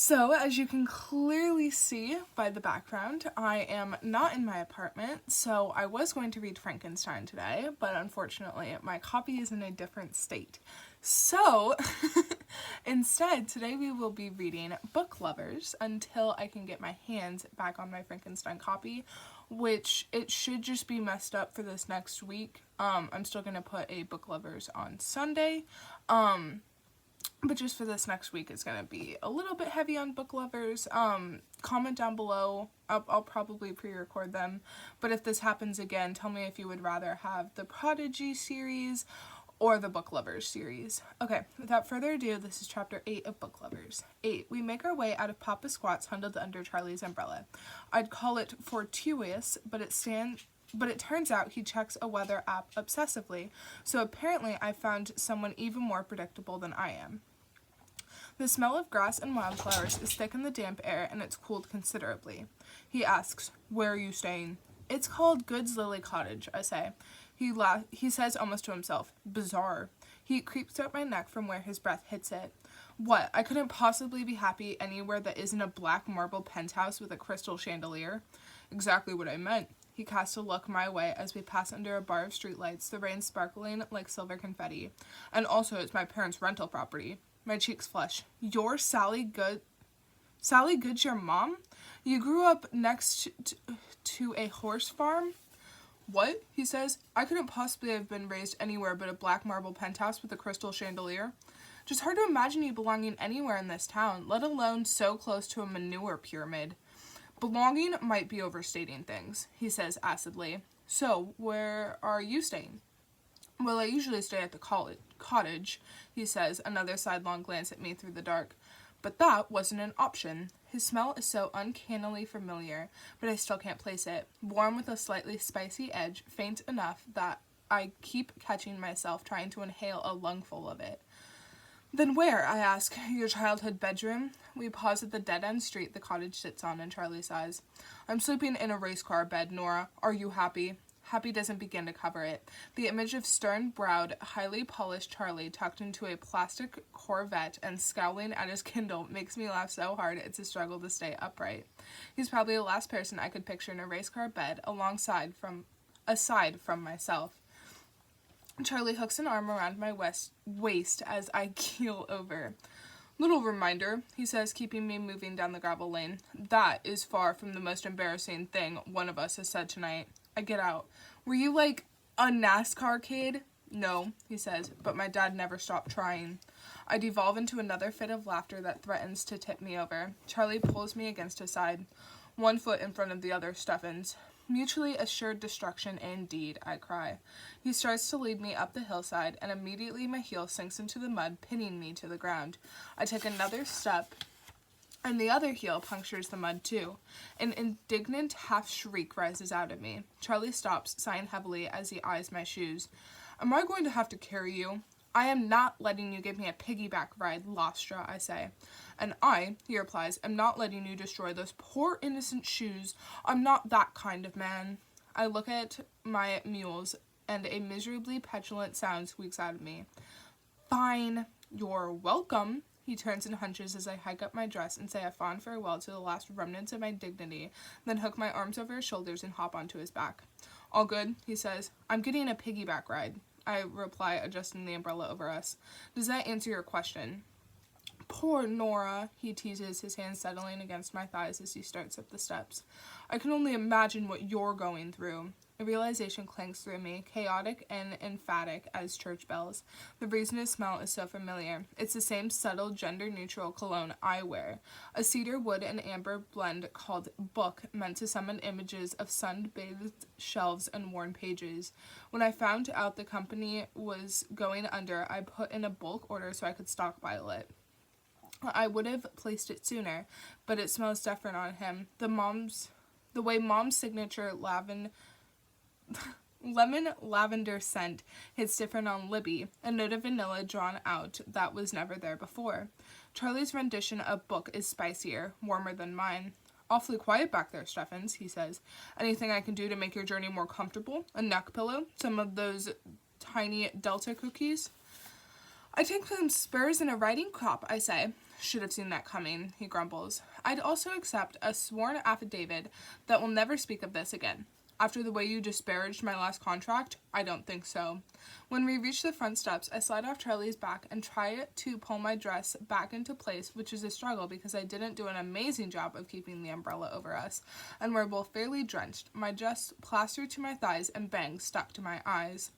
So, as you can clearly see by the background, I am not in my apartment, so I was going to read Frankenstein today, but unfortunately my copy is in a different state. So, instead, today we will be reading Book Lovers until I can get my hands back on my Frankenstein copy, which it should just be messed up for this next week. I'm still going to put a Book Lovers on Sunday. But just for this next week, it's going to be a little bit heavy on Book Lovers. Comment down below. I'll probably pre-record them. But if this happens again, tell me if you would rather have the Prodigy series or the Book Lovers series. Okay, without further ado, this is chapter 8 of Book Lovers. 8. We make our way out of Papa Squat's huddled under Charlie's umbrella. I'd call it fortuitous, but it turns out he checks a weather app obsessively, so apparently I found someone even more predictable than I am. The smell of grass and wildflowers is thick in the damp air, and it's cooled considerably. He asks, "Where are you staying?" "It's called Good's Lily Cottage," I say. He says almost to himself, "Bizarre." He creeps up my neck from where his breath hits it. "What, I couldn't possibly be happy anywhere that isn't a black marble penthouse with a crystal chandelier?" "Exactly what I meant." He casts a look my way as we pass under a bar of streetlights, the rain sparkling like silver confetti. "And also, it's my parents' rental property." My cheeks flush. "You're Sally Good? Sally Good's your mom? You grew up next to a horse farm?" "What?" he says. "I couldn't possibly have been raised anywhere but a black marble penthouse with a crystal chandelier. Just hard to imagine you belonging anywhere in this town, let alone so close to a manure pyramid." "Belonging might be overstating things," he says acidly. "So, where are you staying?" "Well, I usually stay at the cottage," he says, another sidelong glance at me through the dark. But that wasn't an option. His smell is so uncannily familiar, but I still can't place it. Warm with a slightly spicy edge, faint enough that I keep catching myself trying to inhale a lungful of it. "Then where?" I ask. "Your childhood bedroom?" We pause at the dead-end street the cottage sits on, and Charlie sighs. "I'm sleeping in a race car bed, Nora. Are you happy?" Happy doesn't begin to cover it. The image of stern-browed, highly polished Charlie tucked into a plastic Corvette and scowling at his Kindle makes me laugh so hard it's a struggle to stay upright. He's probably the last person I could picture in a race car bed aside from myself. Charlie hooks an arm around my waist as I keel over. "Little reminder," he says, keeping me moving down the gravel lane. "That is far from the most embarrassing thing one of us has said tonight." I get out. "Were you like a NASCAR kid?" "No," he says, "but my dad never stopped trying." I devolve into another fit of laughter that threatens to tip me over. Charlie pulls me against his side. "One foot in front of the other, Steffens." "Mutually assured destruction indeed," I cry. He starts to lead me up the hillside, and immediately my heel sinks into the mud, pinning me to the ground. I take another step, and the other heel punctures the mud too. An indignant half-shriek rises out of me. Charlie stops, sighing heavily as he eyes my shoes. "Am I going to have to carry you?" "I am not letting you give me a piggyback ride, Lostra," I say. "And I," he replies, "am not letting you destroy those poor innocent shoes. I'm not that kind of man." I look at my mules, and a miserably petulant sound squeaks out of me. "Fine. You're welcome." He turns and hunches as I hike up my dress and say a fond farewell to the last remnants of my dignity, then hook my arms over his shoulders and hop onto his back. "All good," he says. "I'm getting a piggyback ride," I reply, adjusting the umbrella over us. "Does that answer your question?" "Poor Nora," he teases, his hands settling against my thighs as he starts up the steps. "I can only imagine what you're going through." A realization clangs through me, chaotic and emphatic as church bells. The resinous smell is so familiar. It's the same subtle, gender-neutral cologne I wear. A cedar wood and amber blend called Book, meant to summon images of sun-bathed shelves and worn pages. When I found out the company was going under, I put in a bulk order so I could stockpile it. I would have placed it sooner, but it smells different on him. The way Mom's signature lemon lavender scent hits different on Libby, a note of vanilla drawn out that was never there before. Charlie's rendition of Book is spicier, warmer than mine. "Awfully quiet back there, Steffens," he says. "Anything I can do to make your journey more comfortable? A neck pillow? Some of those tiny Delta cookies?" "I take some spurs and a riding crop," I say. Should have seen that coming, he grumbles. I'd also accept a sworn affidavit that will never speak of this again. After the way you disparaged my last contract, I don't think so. When we reach the front steps, I slide off Charlie's back and try to pull my dress back into place, which is a struggle because I didn't do an amazing job of keeping the umbrella over us, and we're both fairly drenched, my dress plastered to my thighs and bangs stuck to my eyes.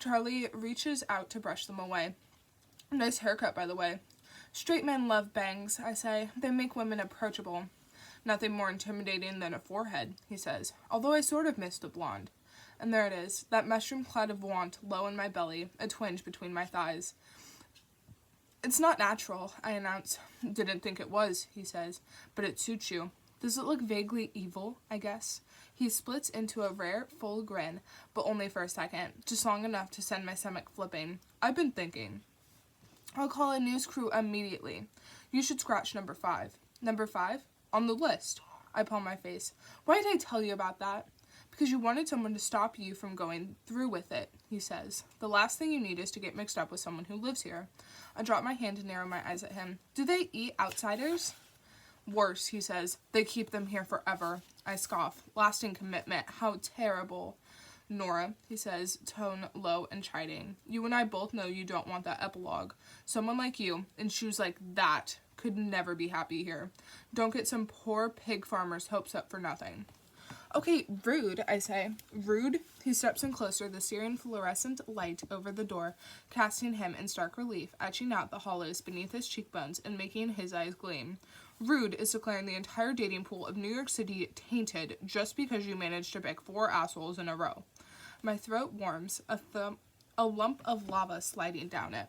Charlie reaches out to brush them away. Nice haircut, by the way. Straight men love bangs, I say. They make women approachable. Nothing more intimidating than a forehead, he says, although I sort of miss the blonde. And there it is, that mushroom cloud of want low in my belly, a twinge between my thighs. It's not natural, I announce. Didn't think it was, he says, but it suits you. Does it look vaguely evil, I guess? He splits into a rare, full grin, but only for a second, just long enough to send my stomach flipping. I've been thinking. I'll call a news crew immediately. You should scratch number 5. Number 5? On the list. I palm my face. Why did I tell you about that? Because you wanted someone to stop you from going through with it, he says. The last thing you need is to get mixed up with someone who lives here. I drop my hand and narrow my eyes at him. Do they eat outsiders? Worse, he says. They keep them here forever. I scoff. Lasting commitment. How terrible. Nora, he says, tone low and chiding. You and I both know you don't want that epilogue. Someone like you, in shoes like that, could never be happy here. Don't get some poor pig farmer's hopes up for nothing. Okay, rude, I say. Rude? He steps in closer, the searing fluorescent light over the door, casting him in stark relief, etching out the hollows beneath his cheekbones and making his eyes gleam. Rude is declaring the entire dating pool of New York City tainted just because you managed to pick 4 assholes in a row. My throat warms, a lump of lava sliding down it.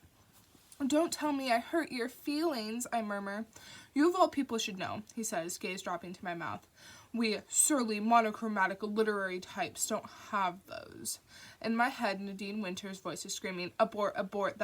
Don't tell me I hurt your feelings, I murmur. You of all people should know, he says, gaze dropping to my mouth. We surly, monochromatic literary types don't have those. In my head, Nadine Winter's voice is screaming, abort, abort,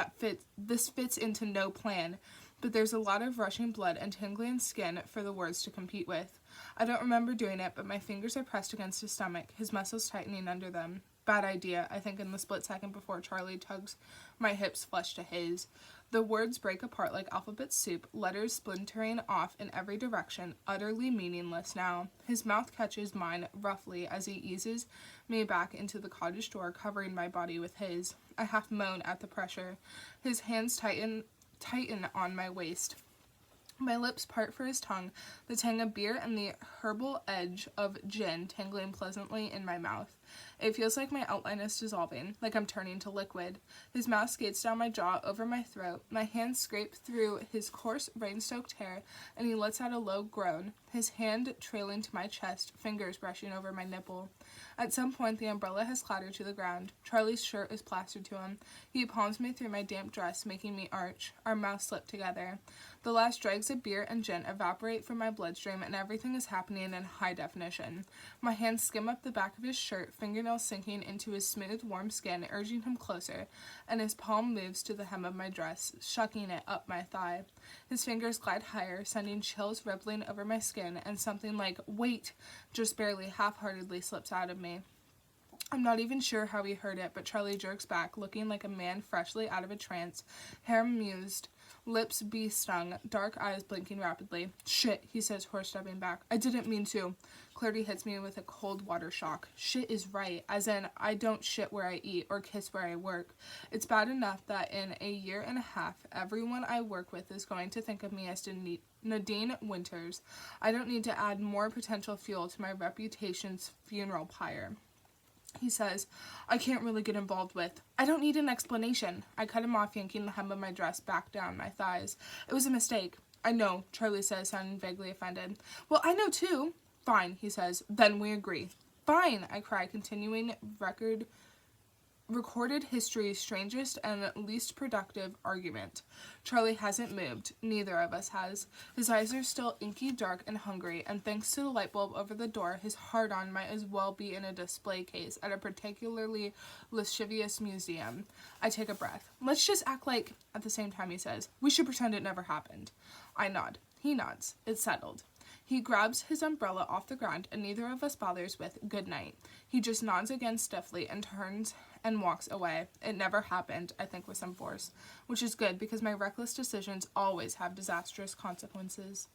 this fits into no plan. But there's a lot of rushing blood and tingling skin for the words to compete with. I don't remember doing it, but my fingers are pressed against his stomach, his muscles tightening under them. Bad idea, I think in the split second before Charlie tugs my hips flush to his. The words break apart like alphabet soup, letters splintering off in every direction, utterly meaningless now. His mouth catches mine roughly as he eases me back into the cottage door, covering my body with his. I half moan at the pressure. His hands tighten on my waist. My lips part for his tongue, the tang of beer and the herbal edge of gin tangling pleasantly in my mouth. It feels like my outline is dissolving, like I'm turning to liquid. His mouth skates down my jaw, over my throat. My hands scrape through his coarse, rain-soaked hair, and he lets out a low groan, his hand trailing to my chest, fingers brushing over my nipple. At some point, the umbrella has clattered to the ground. Charlie's shirt is plastered to him. He palms me through my damp dress, making me arch. Our mouths slip together. The last dregs of beer and gin evaporate from my bloodstream, and everything is happening in high definition. My hands skim up the back of his shirt, fingernails sinking into his smooth, warm skin, urging him closer, and his palm moves to the hem of my dress, shucking it up my thigh. His fingers glide higher, sending chills rippling over my skin, and something like, wait, just barely half-heartedly slips out of me. I'm not even sure how he heard it, but Charlie jerks back, looking like a man freshly out of a trance, hair amused, lips bee-stung, dark eyes blinking rapidly. Shit, he says, horse-stepping back. I didn't mean to. Clarity hits me with a cold water shock. Shit is right, as in, I don't shit where I eat or kiss where I work. It's bad enough that in a year and a half, everyone I work with is going to think of me as Nadine Winters. I don't need to add more potential fuel to my reputation's funeral pyre. He says, I can't really get involved with. I don't need an explanation. I cut him off, yanking the hem of my dress back down my thighs. It was a mistake. I know, Charlie says, sounding vaguely offended. Well, I know too. Fine, he says. Then we agree. Fine, I cry, continuing recorded history's strangest and least productive argument. Charlie hasn't moved. Neither of us has. His eyes are still inky, dark, and hungry, and thanks to the light bulb over the door, his hard-on might as well be in a display case at a particularly lascivious museum. I take a breath. Let's just act like, at the same time he says, we should pretend it never happened. I nod. He nods. It's settled. He grabs his umbrella off the ground, and neither of us bothers with good night. He just nods again stiffly and turns and walks away. It never happened, I think with some force, which is good because my reckless decisions always have disastrous consequences.